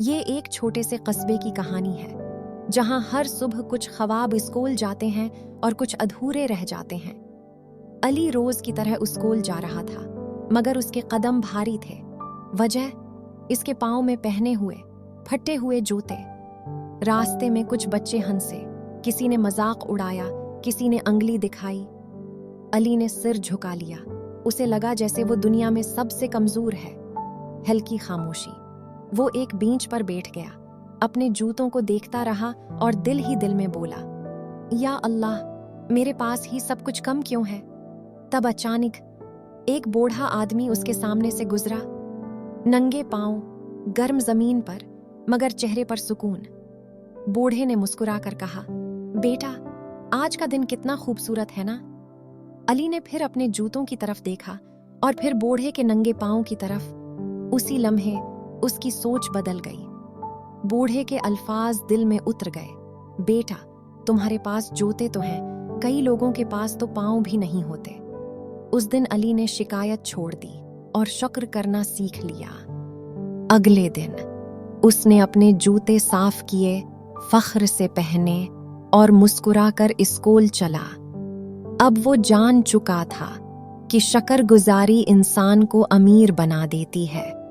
یہ ایک چھوٹے سے قصبے کی کہانی ہے جہاں ہر صبح کچھ خواب اسکول جاتے ہیں اور کچھ ادھورے رہ جاتے ہیں۔ علی روز کی طرح اسکول جا رہا تھا، مگر اس کے قدم بھاری تھے۔ وجہ اس کے پاؤں میں پہنے ہوئے پھٹے ہوئے جوتے۔ راستے میں کچھ بچے ہنسے، کسی نے مذاق اڑایا، کسی نے انگلی دکھائی۔ علی نے سر جھکا لیا، اسے لگا جیسے وہ دنیا میں سب سے کمزور ہے۔ ہلکی خاموشی۔ وہ ایک بینچ پر بیٹھ گیا، اپنے جوتوں کو دیکھتا رہا اور دل ہی دل میں بولا، یا اللہ، میرے پاس ہی سب کچھ کم کیوں ہے؟ تب اچانک ایک بوڑھا آدمی اس کے سامنے سے گزرا، ننگے پاؤں، گرم زمین پر، مگر چہرے پر سکون۔ بوڑھے نے مسکرا کر کہا، بیٹا، آج کا دن کتنا خوبصورت ہے نا؟ علی نے پھر اپنے جوتوں کی طرف دیکھا اور پھر بوڑھے کے ننگے پاؤں کی طرف۔ اسی لمحے اس کی سوچ بدل گئی۔ بوڑھے کے الفاظ دل میں اتر گئے، بیٹا، تمہارے پاس جوتے تو ہیں، کئی لوگوں کے پاس تو پاؤں بھی نہیں ہوتے۔ اس دن علی نے شکایت چھوڑ دی اور شکر کرنا سیکھ لیا۔ اگلے دن اس نے اپنے جوتے صاف کیے، فخر سے پہنے اور مسکرا کر اسکول چلا۔ اب وہ جان چکا تھا کہ شکر گزاری انسان کو امیر بنا دیتی ہے۔